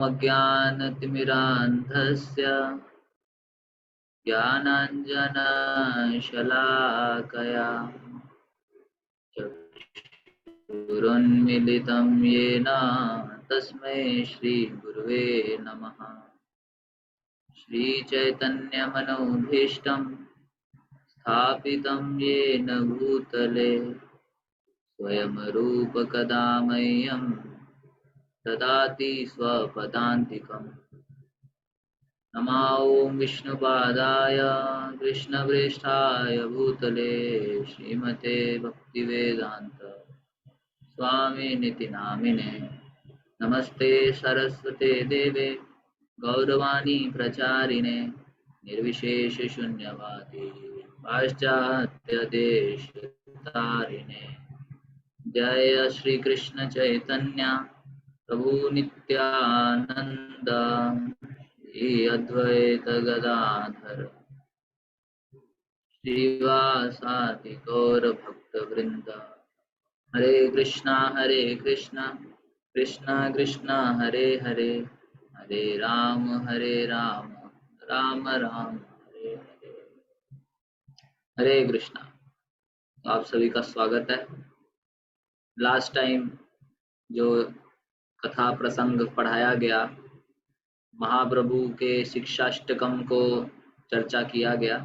अज्ञानतिमिरान्धस्य ज्ञानाञ्जनशलाकया चक्षुरुन्मिलितं येन तस्मै श्रीगुरुवे नमः। श्रीचैतन्यमनोभीष्टं स्थापितं येन भूतले स्वयं रूपकदा मह्यं ददाति स्वपदान्तिकम्। नमो विष्णुपादाय कृष्णप्रेष्ठाय भूतले श्रीमते भक्तिवेदान्त स्वामिनिति नामिने। नमस्ते सरस्वते देवे गौरवाणी प्रचारिणे निर्विशेषशून्यवादी पाश्चात्यदेशतारिणे। जय श्री कृष्ण चैतन्य प्रभु नित्यानंद श्री अद्वैत गदाधर श्रीवासादि गौर भक्त वृंद। हरे कृष्णा कृष्णा कृष्णा हरे हरे, हरे राम राम राम हरे हरे। हरे कृष्णा। तो आप सभी का स्वागत है। लास्ट टाइम जो कथा प्रसंग पढ़ाया गया, महाप्रभु के शिक्षाष्टकम को चर्चा किया गया।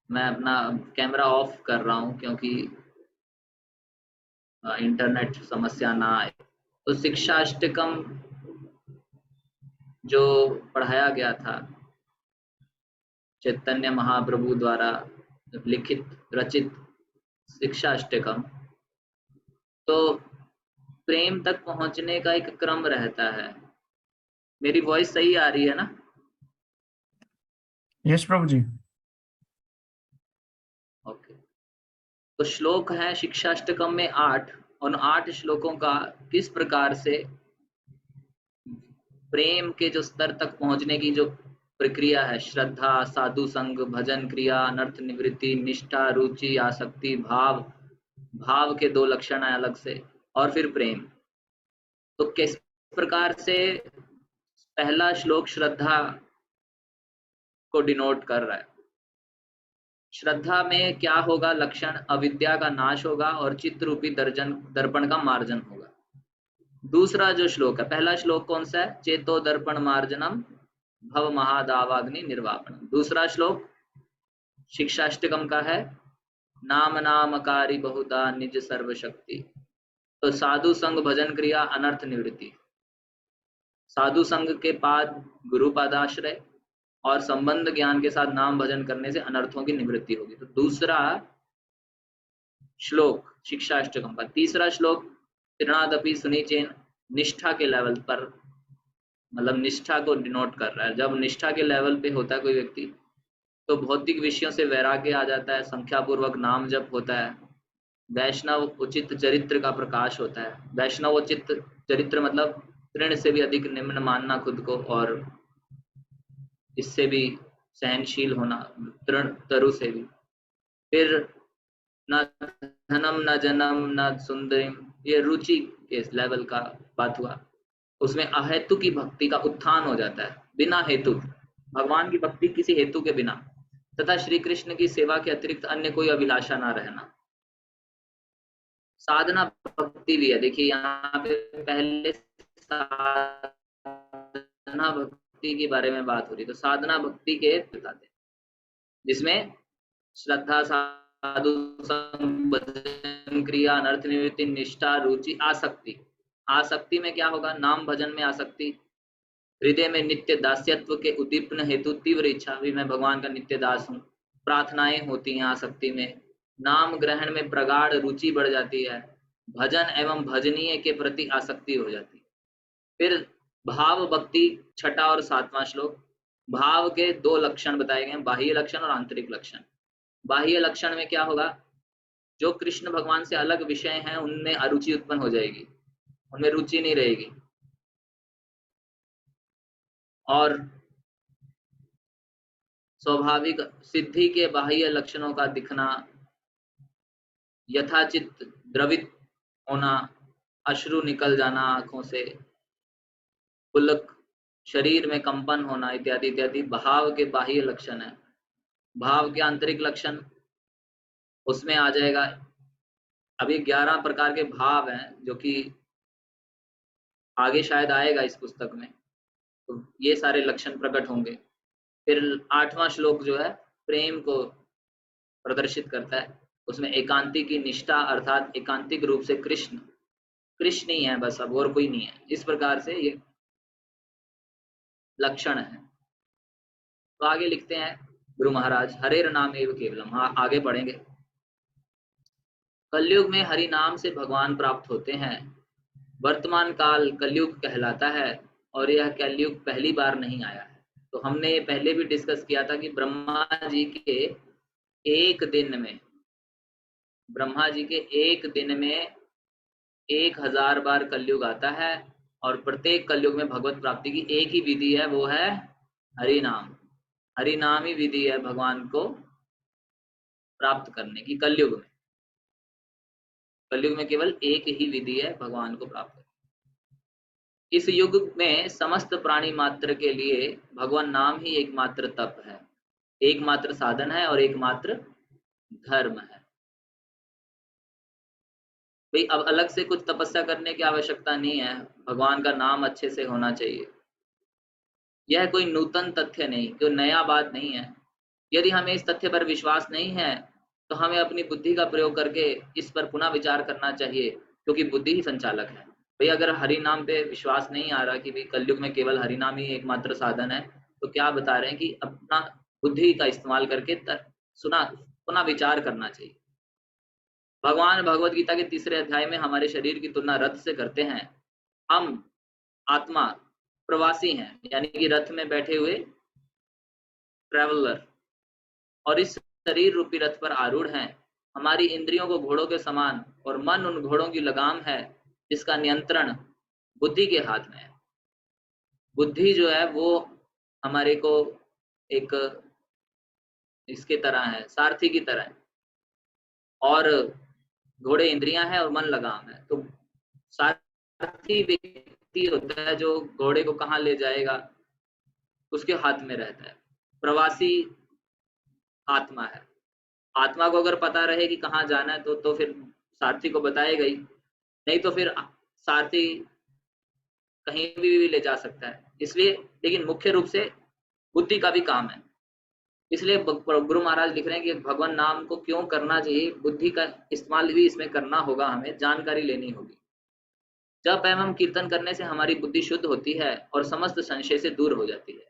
मैं अपना कैमरा ऑफ कर रहा हूं क्योंकि इंटरनेट समस्या ना आए। तो शिक्षाष्टकम जो पढ़ाया गया था चैतन्य महाप्रभु द्वारा लिखित रचित शिक्षाष्टकम, तो प्रेम तक पहुंचने का एक क्रम रहता है। मेरी वॉइस सही आ रही है ना? यस प्रभु जी। ओके। तो श्लोक है शिक्षाष्टकम में 8। उन 8 श्लोकों का किस प्रकार से प्रेम के जो स्तर तक पहुंचने की जो प्रक्रिया है, श्रद्धा, साधु संग, भजन क्रिया, अनर्थ निवृत्ति, निष्ठा, रुचि, आसक्ति, भाव, भाव के 2 लक्षण है अलग से, और फिर प्रेम। तो किस प्रकार से पहला श्लोक श्रद्धा को डिनोट कर रहा है। श्रद्धा में क्या होगा लक्षण? अविद्या का नाश होगा और चित्त रूपी दर्पण का मार्जन होगा। दूसरा जो श्लोक है, पहला श्लोक कौन सा है? चेतो दर्पण मार्जनम भव महादावाग्नि निर्वापणम। दूसरा श्लोक शिक्षाष्टकम का है नाम नामकारी बहुधा निज सर्वशक्ति। तो साधु संग, भजन क्रिया, अनर्थ निवृत्ति। साधु संग के बाद गुरु पादाश्रय और संबंध ज्ञान के साथ नाम भजन करने से अनर्थों की निवृत्ति होगी। तो दूसरा श्लोक शिक्षाष्टकम का। तीसरा श्लोक त्रिणादपि सुनिचेन, निष्ठा के लेवल पर, मतलब निष्ठा को डिनोट कर रहा है। जब निष्ठा के लेवल पे होता है कोई व्यक्ति, तो भौतिक विषयों से वैराग्य आ जाता है, संख्या पूर्वक नाम जप होता है, वैष्णव उचित चरित्र का प्रकाश होता है। वैष्णव उचित चरित्र मतलब तृण से भी अधिक निम्न मानना खुद को, और इससे भी सहनशील होना, तृण तरु से भी। फिर न धनम न जनम न सुंदरिम, ये रुचि के लेवल का बात हुआ। उसमें अहेतु की भक्ति का उत्थान हो जाता है, बिना हेतु, भगवान की भक्ति किसी हेतु के बिना, तथा श्री कृष्ण की सेवा के अतिरिक्त अन्य कोई अभिलाषा ना रहना। साधना भक्ति भी है। देखिए यहाँ पे पहले साधना भक्ति के बारे में बात हो रही, तो साधना भक्ति के बताते हैं जिसमें श्रद्धा, साधु संग, भजन क्रिया, अनर्थ निवृत्ति, निष्ठा, रुचि, आसक्ति। आसक्ति में क्या होगा? नाम भजन में आसक्ति, हृदय में नित्य दास्यत्व के उद्दीपन हेतु तीव्र इच्छा, भी मैं भगवान का नित्य दास हूँ। प्रार्थनाएं होती हैं आसक्ति में। नाम ग्रहण में प्रगाढ़ रुचि बढ़ जाती है। भजन एवं भजनीय के प्रति आसक्ति हो जाती है। फिर भाव भक्ति, छठा और 7वां श्लोक। भाव के 2 लक्षण बताए गए हैं, बाह्य लक्षण और आंतरिक लक्षण। बाह्य लक्षण में क्या होगा? जो कृष्ण भगवान से अलग विषय हैं उनमें अरुचि उत्पन्न हो जाएगी, उनमें रुचि नहीं रहेगी। और स्वाभाविक सिद्धि के बाह्य लक्षणों का दिखना, यथाचित द्रवित होना, अश्रु निकल जाना आंखों से, पुलक, शरीर में कंपन होना इत्यादि इत्यादि भाव के बाह्य लक्षण है। भाव के आंतरिक लक्षण उसमें आ जाएगा। अभी 11 प्रकार के भाव हैं जो कि आगे शायद आएगा इस पुस्तक में, तो ये सारे लक्षण प्रकट होंगे। फिर 8वां श्लोक जो है प्रेम को प्रदर्शित करता है, उसमें एकांतिक की निष्ठा अर्थात एकांतिक रूप से कृष्ण कृष्ण ही है बस, अब और कोई नहीं है। इस प्रकार से ये लक्षण है। तो आगे लिखते हैं गुरु महाराज, हरेर नाम एव केवलम। हाँ, आगे पढ़ेंगे। कलयुग में हरि नाम से भगवान प्राप्त होते हैं। वर्तमान काल कलयुग कहलाता है और यह कलयुग पहली बार नहीं आया है। तो हमने पहले भी डिस्कस किया था कि ब्रह्मा जी के एक दिन में, ब्रह्मा जी के एक दिन में 1000 बार कलयुग आता है और प्रत्येक कलयुग में भगवत प्राप्ति की एक ही विधि है, वो है हरि नाम। हरि नाम ही विधि है भगवान को प्राप्त करने की। कलयुग में केवल एक ही विधि है भगवान को प्राप्त करने। इस युग में समस्त प्राणी मात्र के लिए भगवान नाम ही एकमात्र तप है, एकमात्र साधन है और एकमात्र धर्म है। भाई अब अलग से कुछ तपस्या करने की आवश्यकता नहीं है, भगवान का नाम अच्छे से होना चाहिए। यह कोई नूतन तथ्य नहीं, कोई नया बात नहीं है। यदि हमें इस तथ्य पर विश्वास नहीं है तो हमें अपनी बुद्धि का प्रयोग करके इस पर पुनः विचार करना चाहिए, क्योंकि बुद्धि ही संचालक है। भाई अगर हरि नाम पे विश्वास नहीं आ रहा कि भाई कलयुग में केवल हरि नाम ही एकमात्र साधन है, तो क्या बता रहे हैं कि अपना बुद्धि का इस्तेमाल करके पुनः विचार करना चाहिए। भगवान भगवत गीता के 3रे अध्याय में हमारे शरीर की तुलना रथ से करते हैं। हम आत्मा प्रवासी हैं, यानी कि रथ में बैठे हुए ट्रैवलर, और इस शरीर रूपी रथ पर आरूढ़ हैं। हमारी इंद्रियों को घोड़ों के समान और मन उन घोड़ों की लगाम है जिसका नियंत्रण बुद्धि के हाथ में है। बुद्धि जो है वो हमारे को एक इसके तरह है, सारथी की तरह है, और घोड़े इंद्रियां हैं और मन लगाम है। तो सारथी व्यक्ति होता है जो घोड़े को कहाँ ले जाएगा उसके हाथ में रहता है। प्रवासी आत्मा है। आत्मा को अगर पता रहे कि कहाँ जाना है तो फिर सारथी को बताएगा ही, नहीं तो फिर सारथी कहीं भी ले जा सकता है। इसलिए लेकिन मुख्य रूप से बुद्धि का भी काम है। इसलिए गुरु महाराज लिख रहे हैं कि भगवान नाम को क्यों करना चाहिए, बुद्धि का इस्तेमाल भी इसमें करना होगा, हमें जानकारी लेनी होगी। जप एवं कीर्तन करने से हमारी बुद्धि शुद्ध होती है और समस्त संशय से दूर हो जाती है।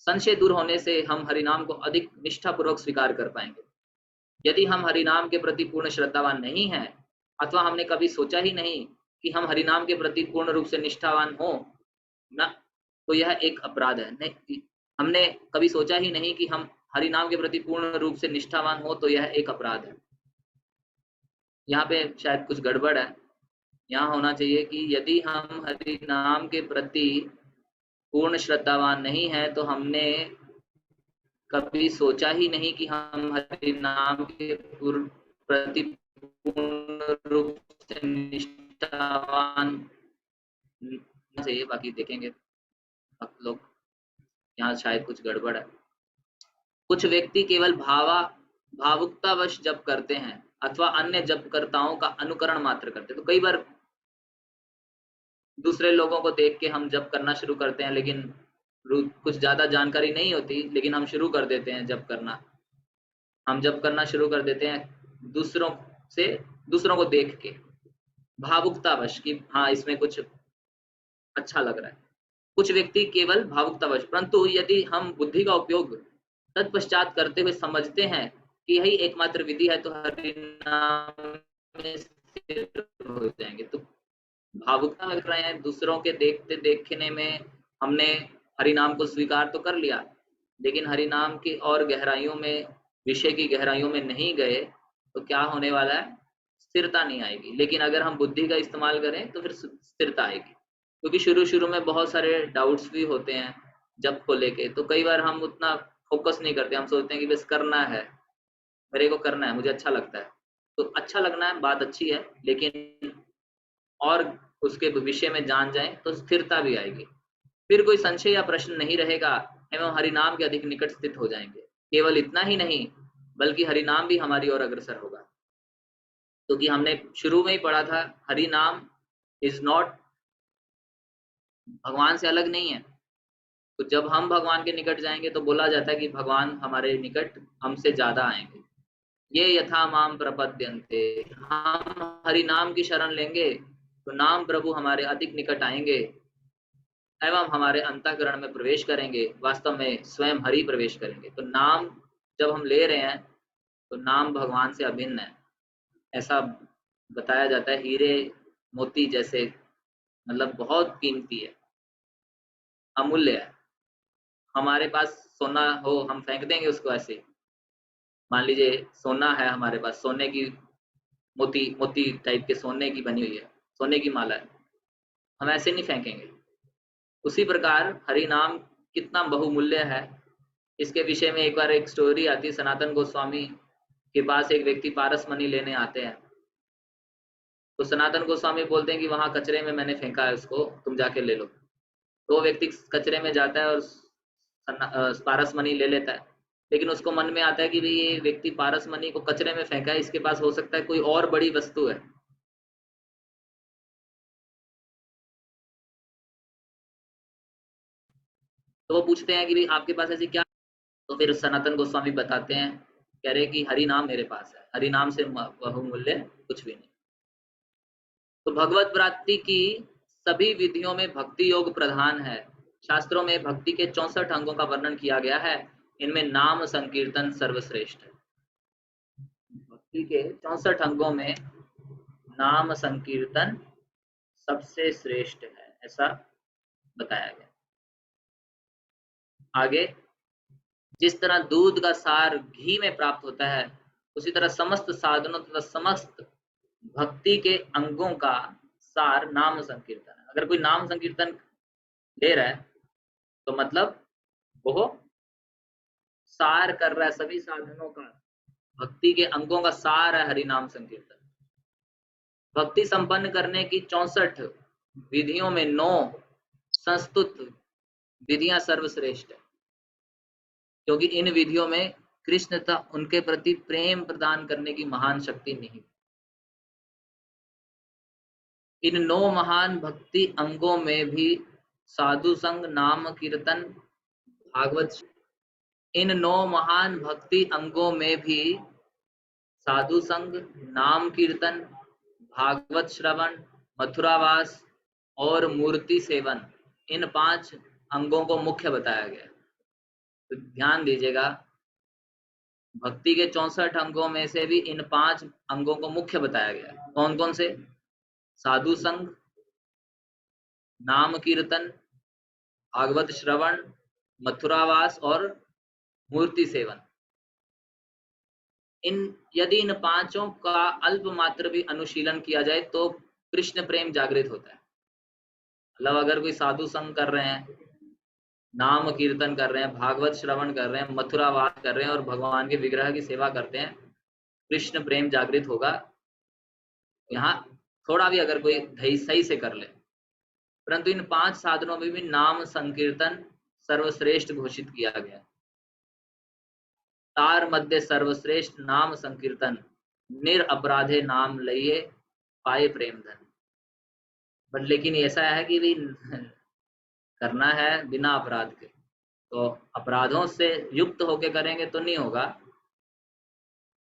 संशय दूर होने से हम हरिनाम को अधिक निष्ठापूर्वक स्वीकार कर पाएंगे। यदि हम हरिनाम के प्रति पूर्ण श्रद्धावान नहीं हैं, अथवा हमने कभी सोचा ही नहीं कि हम हरिनाम के प्रति पूर्ण रूप से निष्ठावान हो ना, तो यह एक अपराध है। नहीं, हमने कभी सोचा ही नहीं कि हम हरिनाम के प्रति पूर्ण रूप से निष्ठावान हो, तो यह एक अपराध है। यहाँ पे शायद कुछ गड़बड़ है। यहाँ होना चाहिए कि यदि हम हरिनाम के प्रति पूर्ण श्रद्धावान नहीं है तो हमने कभी सोचा ही नहीं कि हम हरि नाम के प्रति पूर्ण रूप से निष्ठावान चाहिए। बाकी देखेंगे आप लोग, यहाँ शायद कुछ गड़बड़ है। कुछ व्यक्ति केवल भावुकतावश जप करते हैं अथवा अन्य जपकर्ताओं का अनुकरण मात्र करते हैं। तो कई बार दूसरे लोगों को देख के हम जप करना शुरू करते हैं, लेकिन कुछ ज्यादा जानकारी नहीं होती, लेकिन हम शुरू कर देते हैं जप करना। हम जप करना शुरू कर देते हैं दूसरों को देख के, भावुकतावश कि हाँ इसमें कुछ अच्छा लग रहा है। कुछ व्यक्ति केवल भावुकतावश, परंतु यदि हम बुद्धि का उपयोग तत्पश्चात करते हुए समझते हैं कि यही एकमात्र विधि है, तो हरि नाम में स्थिर हो जाएंगे। तो भावुकता लग रहे हैं, दूसरों के देखते देखने में हमने हरि नाम को स्वीकार तो कर लिया, लेकिन हरि नाम की और गहराइयों में, विषय की गहराइयों में नहीं गए, तो क्या होने वाला है, स्थिरता नहीं आएगी। लेकिन अगर हम बुद्धि का इस्तेमाल करें तो फिर स्थिरता आएगी। क्योंकि शुरू में बहुत सारे डाउट्स भी होते हैं जब को लेके, तो कई बार हम उतना फोकस नहीं करते, हम सोचते हैं कि बस करना है, मेरे को करना है, मुझे अच्छा लगता है। तो अच्छा लगना है बात अच्छी है, लेकिन और उसके विषय में जान जाएं तो स्थिरता भी आएगी। फिर कोई संशय या प्रश्न नहीं रहेगा एवं हरिनाम के अधिक निकट स्थित हो जाएंगे। केवल इतना ही नहीं, बल्कि हरिनाम भी हमारी ओर अग्रसर होगा, क्योंकि हमने शुरू में ही पढ़ा था, हरि नाम इज नॉट, भगवान से अलग नहीं है। तो जब हम भगवान के निकट जाएंगे तो बोला जाता है कि भगवान हमारे निकट हमसे ज्यादा आएंगे। ये यथा माम प्रपद्यन्ते, हम हरि नाम की शरण लेंगे तो नाम प्रभु हमारे अधिक निकट आएंगे एवं हमारे अंतःकरण में प्रवेश करेंगे, वास्तव में स्वयं हरि प्रवेश करेंगे। तो नाम जब हम ले रहे हैं तो नाम भगवान से अभिन्न है, ऐसा बताया जाता है। हीरे मोती जैसे, मतलब बहुत कीमती है, अमूल्य है। हमारे पास सोना हो, हम फेंक देंगे उसको ऐसे। मान लीजिए सोना है हमारे पास, सोने की मोती मोती टाइप के सोने की बनी हुई है, सोने की माला है, हम ऐसे नहीं फेंकेंगे। उसी प्रकार हरि नाम कितना बहुमूल्य है, इसके विषय में एक बार एक स्टोरी आती है। सनातन गोस्वामी के पास एक व्यक्ति पारस मणि लेने आते हैं, तो सनातन गोस्वामी बोलते हैं कि वहां कचरे में मैंने फेंका है, उसको तुम जाके ले लो। तो व्यक्ति कचरे में जाता है और पारस मणि ले लेता है, लेकिन उसको मन में आता है कि भाई ये व्यक्ति पारस मणि को कचरे में फेंका है, इसके पास हो सकता है कोई और बड़ी वस्तु है। तो वो पूछते हैं कि भाई आपके पास ऐसी क्या। तो फिर सनातन गोस्वामी बताते हैं, कह रहे कि हरि नाम मेरे पास है, हरि नाम से बहुमूल्य कुछ भी नहीं। तो भगवत प्राप्ति की सभी विधियों में भक्ति योग प्रधान है। शास्त्रों में भक्ति के 64 अंगों का वर्णन किया गया है, इनमें नाम संकीर्तन सर्वश्रेष्ठ है। भक्ति के 64 अंगों में नाम संकीर्तन सबसे श्रेष्ठ है, ऐसा बताया गया। आगे, जिस तरह दूध का सार घी में प्राप्त होता है, उसी तरह समस्त साधनों तथा समस्त भक्ति के अंगों का सार नाम संकीर्तन है। अगर कोई नाम संकीर्तन ले रहा है तो मतलब वो सार कर रहा है सभी साधनों का, भक्ति के अंगों का सार है हरि नाम संकीर्तन। भक्ति संपन्न करने की 64 विधियों में 9 संस्तुत विधियां सर्वश्रेष्ठ है, क्योंकि इन विधियों में कृष्ण तथा उनके प्रति प्रेम प्रदान करने की महान शक्ति नहीं। इन 9 महान भक्ति अंगों में भी साधु संग, नाम कीर्तन, भागवत, इन 9 महान भक्ति अंगों में भी साधु संग, नाम कीर्तन, भागवत श्रवण, मथुरावास और मूर्ति सेवन, इन 5 अंगों को मुख्य बताया गया। तो ध्यान दीजिएगा, भक्ति के 64 अंगों में से भी इन 5 अंगों को मुख्य बताया गया। कौन कौन से? साधु संग, नाम कीर्तन, भागवत श्रवण, मथुरावास और मूर्ति सेवन। यदि इन 5 का अल्प मात्र भी अनुशीलन किया जाए तो कृष्ण प्रेम जागृत होता है। मतलब अगर कोई साधु संग कर रहे हैं, नाम कीर्तन कर रहे हैं, भागवत श्रवण कर रहे हैं, मथुरावास कर रहे हैं और भगवान के विग्रह की सेवा करते हैं, कृष्ण प्रेम जागृत होगा। यहाँ थोड़ा भी अगर कोई सही से कर ले, परंतु इन 5 साधनों में भी नाम संकीर्तन सर्वश्रेष्ठ घोषित किया गया। तार मध्य सर्वश्रेष्ठ नाम संकीर्तन, निर अपराधे नाम लइए पाए प्रेम धन। बट लेकिन ऐसा है कि भी करना है बिना अपराध के, तो अपराधों से युक्त होके करेंगे तो नहीं होगा।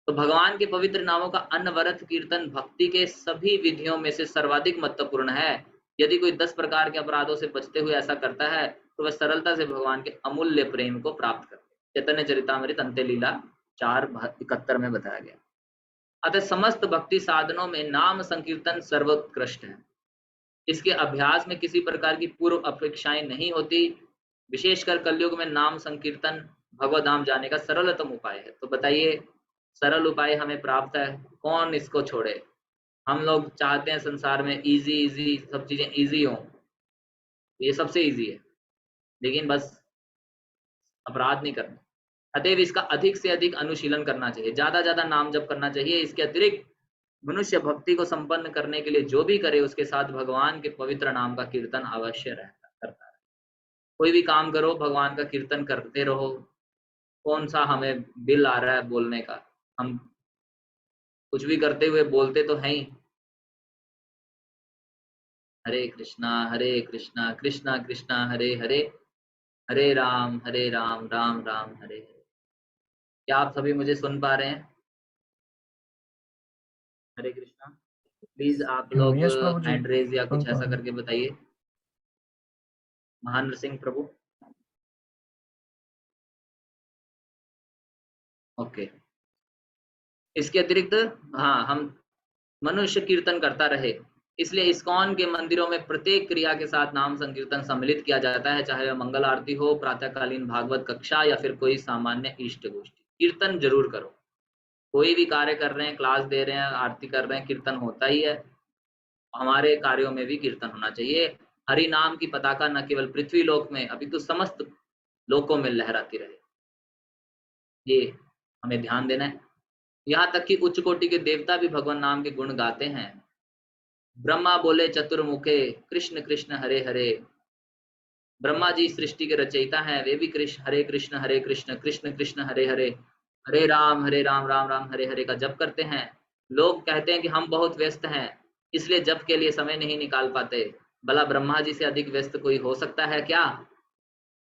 तो भगवान के पवित्र नामों का अनवरत कीर्तन भक्ति के सभी विधियों में से सर्वाधिक महत्वपूर्ण है। यदि कोई 10 प्रकार के अपराधों से बचते हुए ऐसा करता है तो वह सरलता से भगवान के अमूल्य प्रेम को प्राप्त करता है। चैतन्य चरितामृत अंत्य लीला 4:71 में बताया गया। अतः समस्त भक्ति साधनों में नाम संकीर्तन सर्वोत्कृष्ट है। इसके अभ्यास में किसी प्रकार की पूर्व अपेक्षाएं नहीं होती। विशेषकर कलयुग में नाम संकीर्तन भगवत धाम जाने का सरलतम उपाय है। तो बताइए, सरल उपाय हमें प्राप्त है, कौन इसको छोड़े? हम लोग चाहते हैं संसार में इजी इजी सब चीजें इजी हो, ये सबसे इजी है, लेकिन बस अपराध नहीं करना। अतएव इसका अधिक से अधिक अनुशीलन करना चाहिए, ज्यादा नाम जप करना चाहिए। इसके अतिरिक्त मनुष्य भक्ति को संपन्न करने के लिए जो भी करे उसके साथ भगवान के पवित्र नाम का कीर्तन अवश्य रहता करता है। कोई भी काम करो, भगवान का कीर्तन करते रहो। कौन सा हमें बिल आ रहा है बोलने का? हम कुछ भी करते हुए बोलते तो हैं ही। हरे कृष्णा कृष्णा कृष्णा हरे हरे, हरे राम राम राम हरे हरे। क्या आप सभी मुझे सुन पा रहे हैं? हरे कृष्णा। प्लीज आप लोग यस प्रभु जी, हैंड रेज या सुन कुछ पा ऐसा रहे हैं। करके बताइए। महान सिंह प्रभु। ओके। इसके अतिरिक्त, हाँ, हम मनुष्य कीर्तन करता रहे, इसलिए इस्कॉन के मंदिरों में प्रत्येक क्रिया के साथ नाम संकीर्तन सम्मिलित किया जाता है, चाहे वह मंगल आरती हो, प्रातःकालीन भागवत कक्षा या फिर कोई सामान्य इष्ट गोष्ठी। कीर्तन जरूर करो। कोई भी कार्य कर रहे हैं, क्लास दे रहे हैं, आरती कर रहे हैं, कीर्तन होता ही है। हमारे कार्यों में भी कीर्तन होना चाहिए। हरि नाम की पताका न केवल पृथ्वी लोक में अपितु समस्त लोकों में लहराती रहे, ये हमें ध्यान देना है। यहाँ तक कि उच्च कोटि के देवता भी भगवान नाम के गुण गाते हैं। ब्रह्मा बोले चतुर्मुखे, कृष्ण कृष्ण हरे हरे। ब्रह्मा जी सृष्टि के रचयिता हैं, वे भी कृष्ण हरे कृष्ण कृष्ण कृष्ण हरे हरे, हरे राम राम राम हरे हरे का जप करते हैं। लोग कहते हैं कि हम बहुत व्यस्त हैं, इसलिए जप के लिए समय नहीं निकाल पाते। भला ब्रह्मा जी से अधिक व्यस्त कोई हो सकता है क्या?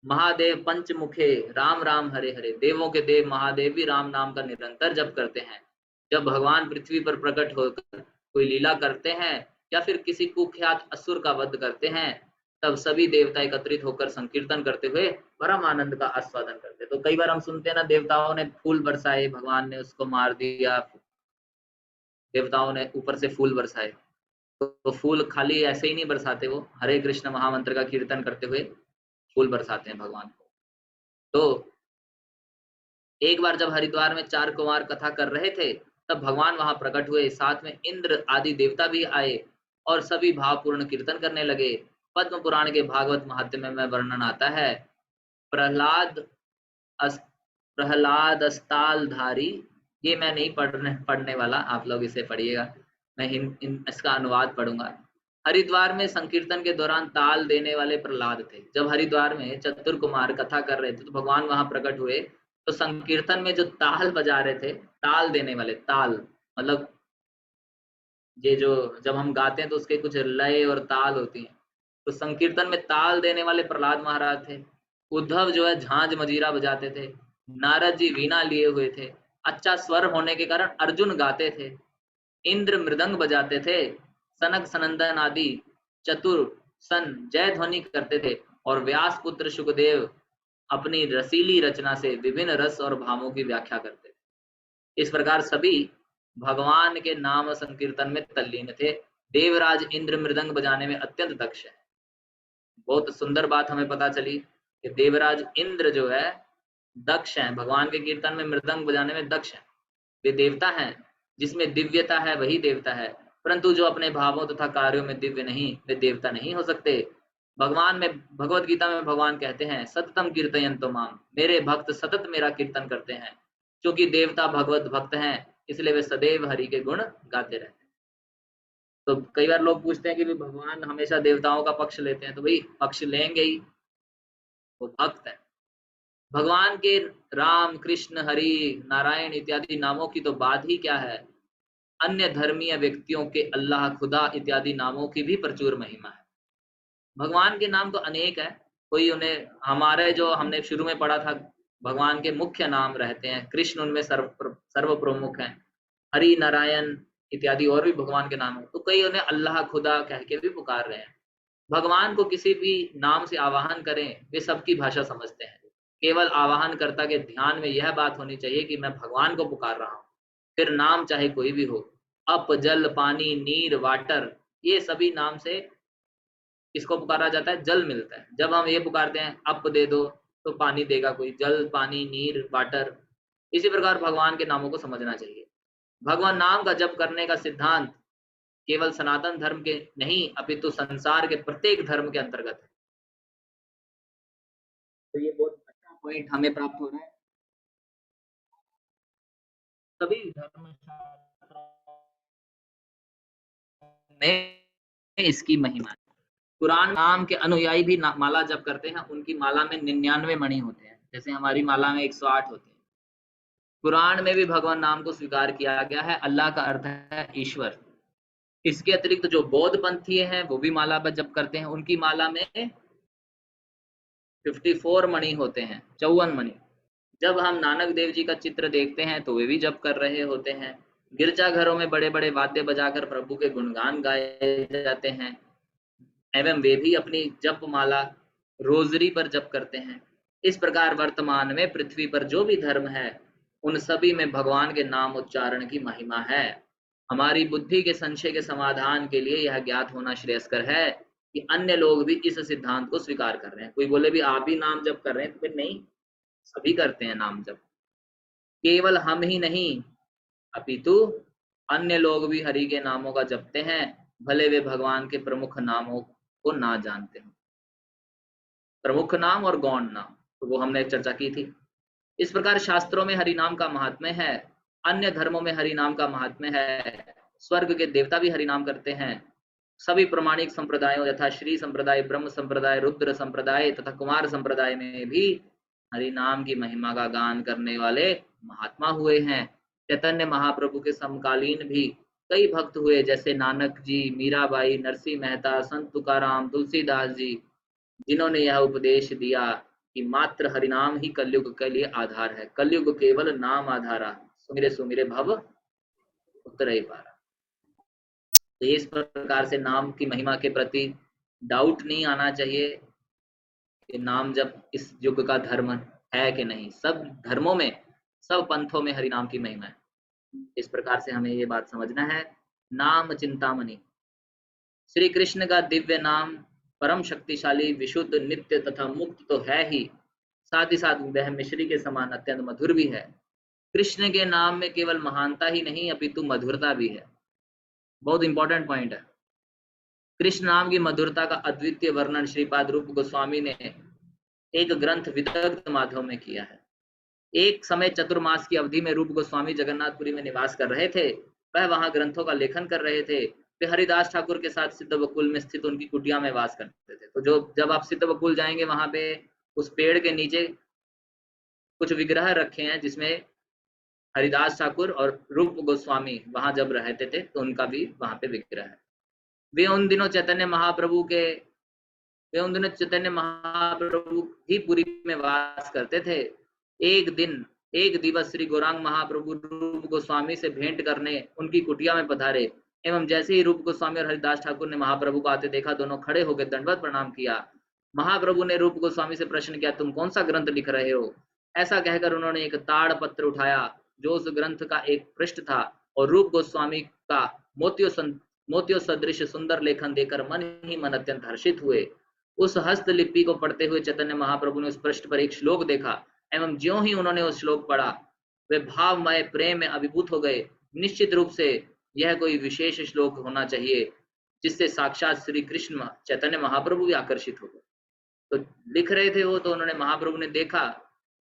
महादेव पंचमुखे, राम राम हरे हरे। देवों के देव महादेव भी राम नाम का निरंतर जप करते हैं। जब भगवान पृथ्वी पर प्रकट होकर कोई लीला करते हैं या फिर किसी कुख्यात असुर का वध करते हैं, तब सभी देवता एकत्रित होकर संकीर्तन करते हुए परम आनंद का आस्वादन करते। तो कई बार हम सुनते हैं ना, देवताओं ने फूल बरसाए, भगवान ने उसको मार दिया, देवताओं ने ऊपर से फूल बरसाए। तो फूल खाली ऐसे ही नहीं बरसाते, वो हरे कृष्ण महामंत्र का कीर्तन करते हुए फूल बरसाते हैं भगवान को। तो एक बार जब हरिद्वार में 4 कुमार कथा कर रहे थे, तब भगवान वहां प्रकट हुए, साथ में इंद्र आदि देवता भी आए और सभी भावपूर्ण कीर्तन करने लगे। पद्म पुराण के भागवत महात्म्य में वर्णन आता है, प्रहलाद अस, प्रहलाद अस्तालधारी। ये मैं नहीं पढ़ने वाला, आप लोग इसे पढ़िएगा। मैं इसका अनुवाद पढ़ूंगा। हरिद्वार में संकीर्तन के दौरान ताल देने वाले प्रहलाद थे। जब हरिद्वार में चतुर कुमार कथा कर रहे थे तो भगवान वहां प्रकट हुए। तो संकीर्तन में जो ताल बजा रहे थे, ताल देने वाले, ताल मतलब ये जो जब हम गाते हैं तो उसके कुछ लय और ताल होती हैं, तो संकीर्तन में ताल देने वाले प्रहलाद महाराज थे। उद्धव जो है झांझ मजीरा बजाते थे, नारद जी वीणा लिए हुए थे, अच्छा स्वर होने के कारण अर्जुन गाते थे, इंद्र मृदंग बजाते थे, सनक सनंदन आदि चतुर सन जय ध्वनि करते थे, और व्यास पुत्र सुखदेव अपनी रसीली रचना से विभिन्न रस और भावों की व्याख्या करते थे। इस प्रकार सभी भगवान के नाम संकीर्तन में तल्लीन थे। देवराज इंद्र मृदंग बजाने में अत्यंत दक्ष है। बहुत सुंदर बात हमें पता चली कि देवराज इंद्र जो है दक्ष हैं, भगवान के कीर्तन में मृदंग बजाने में दक्ष हैं। वे देवता हैं, जिसमें दिव्यता है वही देवता है, परंतु जो अपने भावों तथा कार्यों में दिव्य नहीं, वे देवता नहीं हो सकते। भगवान में, भगवत गीता में भगवान कहते हैं, सततम कीर्तयन्तो माम, मेरे भक्त सतत मेरा कीर्तन करते हैं। क्योंकि देवता भगवत भक्त हैं, इसलिए वे सदैव हरि के गुण गाते रहते हैं। तो कई बार लोग पूछते हैं कि भगवान हमेशा देवताओं का पक्ष लेते हैं, तो भाई पक्ष लेंगे ही, वो भक्त है। भगवान के राम कृष्ण हरि नारायण इत्यादि नामों की तो बात ही क्या है। अन्य धर्मीय व्यक्तियों के अल्लाह खुदा इत्यादि नामों की भी प्रचुर महिमा है। भगवान के नाम तो अनेक है। कोई उन्हें, हमारे जो हमने शुरू में पढ़ा था, भगवान के मुख्य नाम रहते हैं, कृष्ण उनमें सर्व प्रमुख हैं, हरि नारायण इत्यादि और भी भगवान के नाम है। तो कई उन्हें अल्लाह खुदा कह के भी पुकार रहे हैं। भगवान को किसी भी नाम से आवाहन करें, वे सबकी भाषा समझते हैं। केवल आवाहन कर्ता के ध्यान में यह बात होनी चाहिए कि मैं भगवान को पुकार रहा हूँ, फिर नाम चाहे कोई भी हो। अप जल पानी नीर वाटर, ये सभी नाम से इसको पुकारा जाता है, जल मिलता है। जब हम ये पुकारते हैं अप दे दो, तो पानी देगा कोई, जल पानी नीर वाटर। इसी प्रकार भगवान के नामों को समझना चाहिए। भगवान नाम का जप करने का सिद्धांत केवल सनातन धर्म के नहीं, अपितु संसार के प्रत्येक धर्म के अंतर्गत है। तो ये बहुत अच्छा पॉइंट हमें प्राप्त हो रहा है। सभी धर्म शास्त्रों में इसकी महिमा है। कुरान नाम के अनुयायी भी माला जप करते हैं, उनकी माला में 99 मणि होते हैं, जैसे हमारी माला में 108 होते हैं। कुरान में भी भगवान नाम को स्वीकार किया गया है। अल्लाह का अर्थ है ईश्वर। इसके अतिरिक्त जो बौद्ध पंथीय हैं वो भी माला जप करते हैं, उनकी माला में 54 मणि होते हैं, 54 मणि। जब हम नानक देव जी का चित्र देखते हैं तो वे भी जप कर रहे होते हैं। गिरजाघरों में बड़े बड़े वाद्य बजाकर प्रभु के गुणगान गाए जाते हैं एवं वे भी अपनी जप माला रोजरी पर जप करते हैं। इस प्रकार वर्तमान में पृथ्वी पर जो भी धर्म है उन सभी में भगवान के नाम उच्चारण की महिमा है। हमारी बुद्धि के संशय के समाधान के लिए यह ज्ञात होना श्रेयस्कर है कि अन्य लोग भी इस सिद्धांत को स्वीकार कर रहे हैं। कोई बोले भी आप ही नाम जप कर रहे हैं, तो फिर नहीं, सभी करते हैं नाम जप। केवल हम ही नहीं अपितु अन्य लोग भी हरि के नामों का जपते हैं, भले वे भगवान के प्रमुख नामों को ना जानते हो। प्रमुख नाम और गौण नाम, तो वो हमने चर्चा की थी। इस प्रकार शास्त्रों में हरि नाम का महात्म्य है, अन्य धर्मों में हरि नाम का महात्म्य है। स्वर्ग के देवता भी हरि नाम करते हैं। सभी प्रमाणिक संप्रदायों यथा श्री संप्रदाय, ब्रह्म संप्रदाय, रुद्र संप्रदाय तथा कुमार संप्रदाय में भी हरि नाम की महिमा का गान करने वाले महात्मा हुए हैं। चैतन्य महाप्रभु के समकालीन भी कई भक्त हुए, जैसे नानक जी, मीराबाई, नरसिंह मेहता, संत तुकाराम, तुलसीदास जी, जिन्होंने यह उपदेश दिया कि मात्र हरिनाम ही कलयुग के लिए आधार है। कलयुग केवल नाम आधारा, सुमिरे सुमिरे भव उतरे पारा। तो इस प्रकार से नाम की महिमा के प्रति डाउट नहीं आना चाहिए कि नाम जब इस युग का धर्म है कि नहीं। सब धर्मों में, सब पंथों में हरि नाम की महिमा है। इस प्रकार से हमें ये बात समझना है। नाम चिंतामणि, श्री कृष्ण का दिव्य नाम परम शक्तिशाली, विशुद्ध, नित्य तथा मुक्त तो है ही, साथ ही साथ वह मिश्री के समान अत्यंत मधुर भी है। कृष्ण के नाम में केवल महानता ही नहीं अपितु मधुरता भी है। बहुत इंपॉर्टेंट पॉइंट है। कृष्ण नाम की मधुरता का अद्वितीय वर्णन श्रीपाद रूप गोस्वामी ने एक ग्रंथ विदग्ध माधव में किया है। एक समय चतुर्मास की अवधि में रूप गोस्वामी जगन्नाथपुरी में निवास कर रहे थे। वह वहां ग्रंथों का लेखन कर रहे थे। वे हरिदास ठाकुर के साथ सिद्ध बकुल में स्थित उनकी कुटिया में वास करते थे। तो जब आप सिद्ध बकुल जाएंगे, वहां पे उस पेड़ के नीचे कुछ विग्रह रखे हैं जिसमें हरिदास ठाकुर और रूप गोस्वामी वहां जब रहते थे तो उनका भी वहां पे विग्रह है। वे उन दिनों चैतन्य महाप्रभु ही पुरी में वास करते थे। एक दिवस श्री गौरांग महाप्रभु रूप गोस्वामी से भेंट करने उनकी कुटिया में पधारे एवं जैसे ही रूप गोस्वामी और हरिदास ठाकुर ने महाप्रभु को आते देखा, दोनों खड़े होकर दंडवत प्रणाम किया। महाप्रभु ने रूप गोस्वामी से प्रश्न किया, तुम कौन सा ग्रंथ लिख रहे हो? ऐसा कहकर उन्होंने एक ताड़ पत्र उठाया जो उस ग्रंथ का एक पृष्ठ था और रूप गोस्वामी का मोतियों सदृश सुंदर लेखन देकर मन ही मन अत्यंत हर्षित हुए। उस हस्तलिपि को पढ़ते हुए चैतन्य महाप्रभु ने उस पृष्ठ पर एक श्लोक देखा एवं ज्यों ही उन्होंने उस श्लोक पढ़ा, वे भावमय प्रेम में अभिभूत हो गए। निश्चित रूप से यह कोई विशेष श्लोक होना चाहिए जिससे साक्षात श्री कृष्ण चैतन्य महाप्रभु भी आकर्षित हो गए। तो लिख रहे थे वो, तो उन्होंने महाप्रभु ने देखा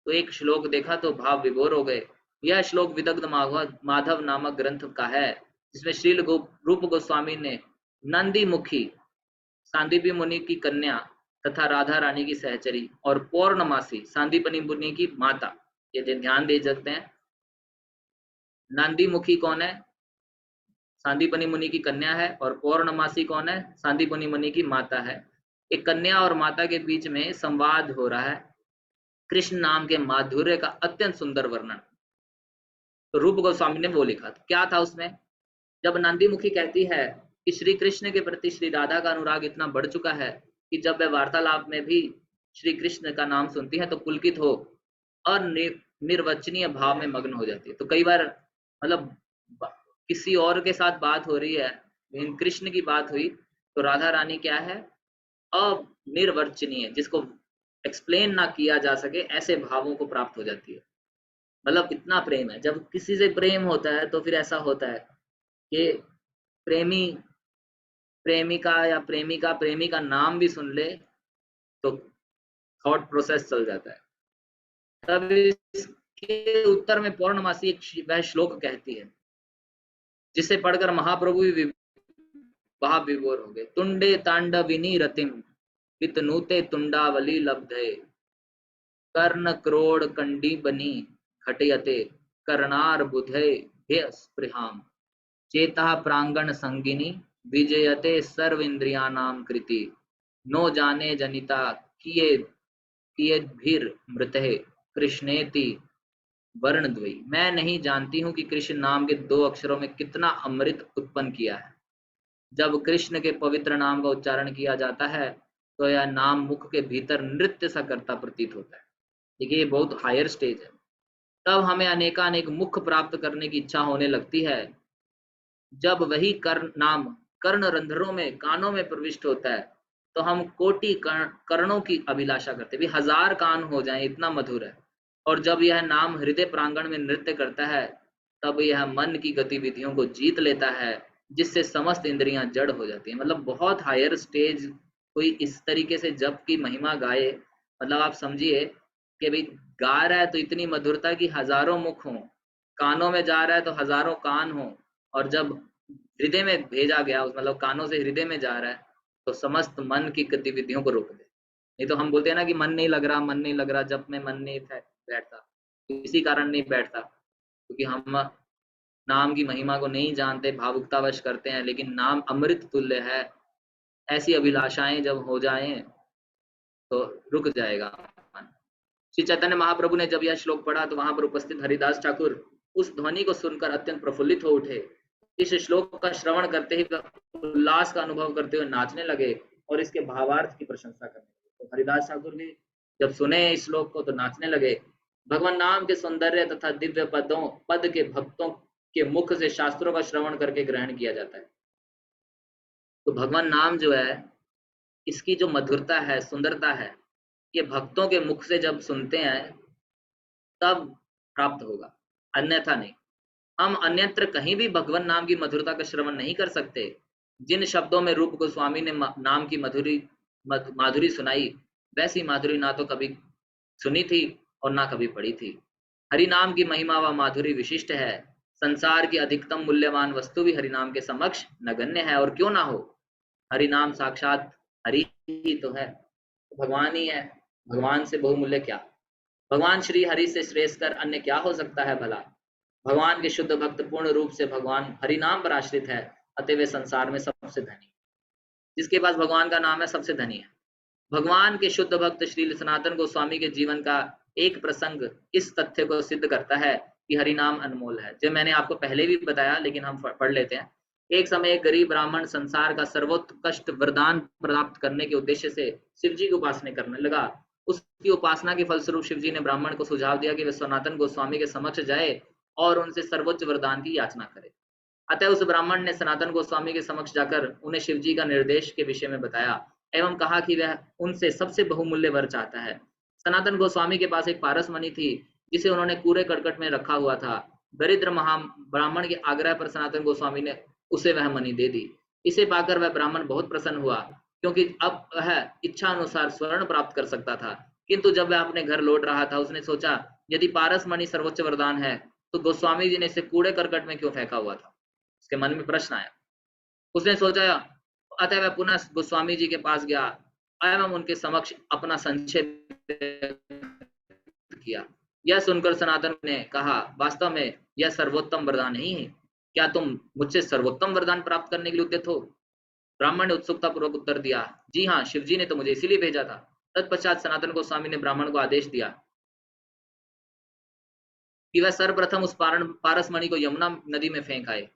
तो एक श्लोक देखा तो भाव विभोर हो गए। यह श्लोक विदग्ध माधव नामक ग्रंथ का है, जिसमें श्री रूप गोस्वामी ने नंदी मुखी, सांदीपनी मुनि की कन्या तथा राधा रानी की सहचरी और पौर्णमासी, सांदीपनी मुनि की माता, ये ध्यान दे सकते हैं। नंदी मुखी कौन है? सांदीपनी मुनि की कन्या है। और पौर्णमासी कौन है? सांदीपनी मुनि की माता है। एक कन्या और माता के बीच में संवाद हो रहा है। कृष्ण नाम के माधुर्य का अत्यंत सुंदर वर्णन तो रूप गोस्वामी ने वो लिखा था। क्या था उसमें? जब नंदी मुखी कहती है कि श्री कृष्ण के प्रति श्री राधा का अनुराग इतना बढ़ चुका है कि जब वह वार्तालाप में भी श्री कृष्ण का नाम सुनती है तो पुलकित हो और निर्वचनीय भाव में मग्न हो जाती है। तो कई बार मतलब किसी और के साथ बात हो रही है, लेकिन कृष्ण की बात हुई तो राधा रानी क्या है? अनिर्वचनीय, जिसको एक्सप्लेन ना किया जा सके, ऐसे भावों को प्राप्त हो जाती है। मतलब इतना प्रेम है। जब किसी से प्रेम होता है तो फिर ऐसा होता है कि प्रेमिका या प्रेमी का नाम भी सुन ले तो थॉट प्रोसेस चल जाता है। तब इसके उत्तर में पौर्णमासी वह श्लोक कहती है जिसे पढ़कर महाप्रभु भी वहां विभोर हो गए। तुंडे तांडविनी रतिम वितनुते तुंडावली लब्धे कर्ण क्रोड़ कंडी बनी घटयते कर्णार बुधे हे स्पृहाम चेता प्रांगण संगिनी विजयते सर्व इंद्रियानां कृति नो जाने जनिता किए कियद्भिर मृते कृष्णेति वर्णद्वयी। मैं नहीं जानती हूँ कि कृष्ण नाम के दो अक्षरों में कितना अमृत उत्पन्न किया है। जब कृष्ण के पवित्र नाम का उच्चारण किया जाता है तो यह नाम मुख के भीतर नृत्य सा करता प्रतीत होता है। देखिए ये बहुत हायर स्टेज है। तब हमें अनेकानेक मुख प्राप्त करने की इच्छा होने लगती है। जब वही कर्ण नाम कर्ण रंध्रों में कानों में प्रविष्ट होता है तो हम कोटि कर्णों की अभिलाषा करते भी 1000 कान हो जाएं, इतना मधुर है। और जब यह नाम हृदय प्रांगण में नृत्य करता है तब यह मन की गतिविधियों को जीत लेता है जिससे समस्त इंद्रियां जड़ हो जाती हैं। मतलब बहुत हायर स्टेज कोई इस तरीके से जप की महिमा गाए, मतलब आप समझिए कि भाई गा रहा है तो इतनी मधुरता की हजारों मुख हों, कानों में जा रहा है तो हजारों कान हों, और जब हृदय में भेजा गया मतलब कानों से हृदय में जा रहा है तो समस्त मन की गतिविधियों को रोक दे। नहीं तो हम बोलते हैं ना कि मन नहीं लग रहा, मन नहीं लग रहा, जब में मन नहीं बैठता, इसी कारण नहीं बैठता क्योंकि हम नाम की महिमा को नहीं जानते, भावुकतावश करते हैं। लेकिन नाम अमृत तुल्य है, ऐसी अभिलाषाएं जब हो जाएं तो रुक जाएगा मन। श्री चैतन्य महाप्रभु ने जब यह श्लोक पढ़ा तो वहां पर उपस्थित हरिदास ठाकुर उस ध्वनि को सुनकर अत्यंत प्रफुल्लित हो उठे। इस श्लोक का श्रवण करते ही उल्लास का अनुभव करते हुए नाचने लगे और इसके भावार्थ की प्रशंसा करने लगे। तो हरिदास ठाकुर भी जब सुने इस श्लोक को तो नाचने लगे। भगवान नाम के सौंदर्य तथा दिव्य पद के भक्तों के मुख से शास्त्रों का श्रवण करके ग्रहण किया जाता है। तो भगवान नाम जो है, इसकी जो मधुरता है, सुंदरता है, ये भक्तों के मुख से जब सुनते हैं तब प्राप्त होगा, अन्यथा नहीं। हम अन्यत्र कहीं भी भगवान नाम की मधुरता का श्रवण नहीं कर सकते। जिन शब्दों में रूप गोस्वामी ने नाम की माधुरी सुनाई, वैसी माधुरी ना तो कभी सुनी थी और ना कभी पढ़ी थी। हरि नाम की महिमा व माधुरी विशिष्ट है। संसार की अधिकतम मूल्यवान वस्तु भी हरि नाम के समक्ष नगण्य है, और क्यों ना हो। हरि नाम साक्षात हरि ही तो है, भगवान ही है। भगवान से बहुमूल्य क्या, भगवान श्री हरि से श्रेष्ठ कर अन्य क्या हो सकता है भला। भगवान के शुद्ध भक्त पूर्ण रूप से भगवान हरि नाम पर आश्रित है, अतः वे संसार में सबसे धनी, जिसके पास भगवान का नाम है सबसे धनी है। भगवान के शुद्ध भक्त श्री सनातन गोस्वामी के जीवन का एक प्रसंग इस तथ्य को सिद्ध करता है कि हरि नाम अनमोल है, जो मैंने आपको पहले भी बताया लेकिन हम पढ़ लेते हैं। एक समय एक गरीब ब्राह्मण संसार का सर्वोत्कृष्ट वरदान प्राप्त करने के उद्देश्य से शिव जी की उपासना करने लगा। उसकी उपासना के फलस्वरूप शिव जी ने ब्राह्मण को सुझाव दिया कि वह सनातन गोस्वामी के समक्ष जाए और उनसे सर्वोच्च वरदान की याचना करे। अतः उस ब्राह्मण ने सनातन गोस्वामी के समक्ष जाकर उन्हें शिव जी का निर्देश के विषय में बताया एवं कहा कि वह उनसे सबसे बहुमूल्य वर चाहता है। सनातन गोस्वामी के पास एक पारस मणि थी जिसे उन्होंने कूड़े करकट में रखा हुआ था। दरिद्र महा ब्राह्मण के आग्रह पर सनातन गोस्वामी ने उसे वह मणि दे दी। इसे पाकर वह ब्राह्मण बहुत प्रसन्न हुआ क्योंकि अब वह इच्छा अनुसार स्वर्ण प्राप्त कर सकता था। किंतु जब वह अपने घर लौट रहा था उसने सोचा यदि पारस मणि सर्वोच्च वरदान है तो गोस्वामी जी ने इसे कूड़े करकट में क्यों फेंका हुआ था। उसके मन में प्रश्न आया। उसने सोचा, अतः वह पुनः गोस्वामी जी के पास गया एवं उनके समक्ष अपना संशय किया। यह सुनकर सनातन ने कहा, वास्तव में यह सर्वोत्तम वरदान नहीं है, क्या तुम मुझसे सर्वोत्तम वरदान प्राप्त करने के लिए उद्यत हो। ब्राह्मण ने उत्सुकता पूर्वक उत्तर दिया, जी हाँ, शिव जी ने तो मुझे इसीलिए भेजा था। तत्पश्चात सनातन गोस्वामी ने ब्राह्मण को आदेश दिया कि वह सर्वप्रथम उस पारस मणि को यमुना नदी में फेंक आए।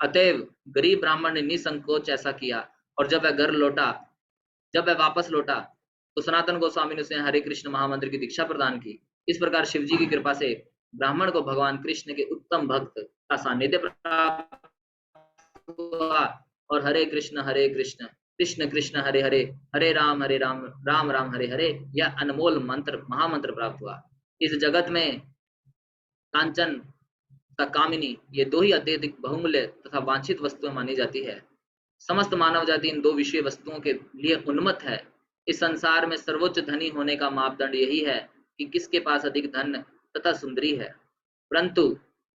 अतएव गरीब ब्राह्मण ने निसंकोच ऐसा किया और जब वह वापस लौटा तो सनातन गोस्वामी ने उसे हरे कृष्ण महामंत्र की दीक्षा प्रदान की। इस प्रकार शिव जी की कृपा से ब्राह्मण को भगवान कृष्ण के उत्तम भक्त का सानिध्य प्राप्त हुआ और हरे कृष्ण कृष्ण कृष्ण हरे हरे, हरे राम राम राम हरे हरे, यह अनमोल मंत्र महामंत्र प्राप्त हुआ। इस जगत में कांचन तथा कामिनी, ये दो ही अत्यधिक बहुमूल्य तथा वांछित वस्तुएं मानी जाती है। समस्त मानव जाति इन दो विषय वस्तुओं के लिए उन्मत्त है। इस संसार में सर्वोच्च धनी होने का मापदंड यही है कि किसके पास अधिक धन तथा सुंदरी है। परंतु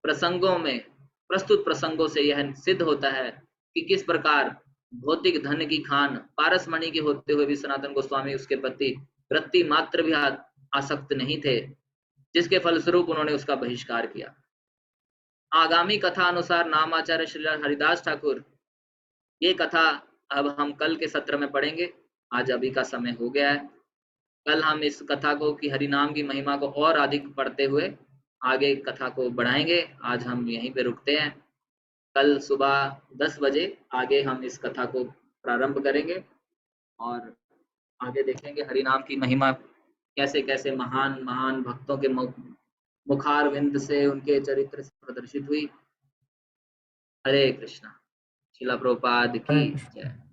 प्रस्तुत प्रसंगों से यह सिद्ध होता है कि किस प्रकार भौतिक धन की खान पारसमणि के होते हुए भी सनातन गोस्वामी उसके प्रति वृत्ति मात्र भी आसक्त नहीं थे, जिसके फलस्वरूप उन्होंने उसका बहिष्कार किया। आगामी कथा अनुसार नामाचार्य श्री हरिदास ठाकुर, ये कथा अब हम कल के सत्र में पढ़ेंगे। आज अभी का समय हो गया है। कल हम इस कथा को की हरिनाम की महिमा को और अधिक पढ़ते हुए आगे कथा को बढ़ाएंगे। आज हम यहीं पे रुकते हैं। कल सुबह 10 बजे आगे हम इस कथा को प्रारंभ करेंगे और आगे देखेंगे हरिनाम की महिमा कैसे कैसे महान महान भक्तों के मुखार विंद से उनके चरित्र से प्रदर्शित हुई। हरे कृष्णा। शिला प्रभुपाद की हरे कृष्ण। जय।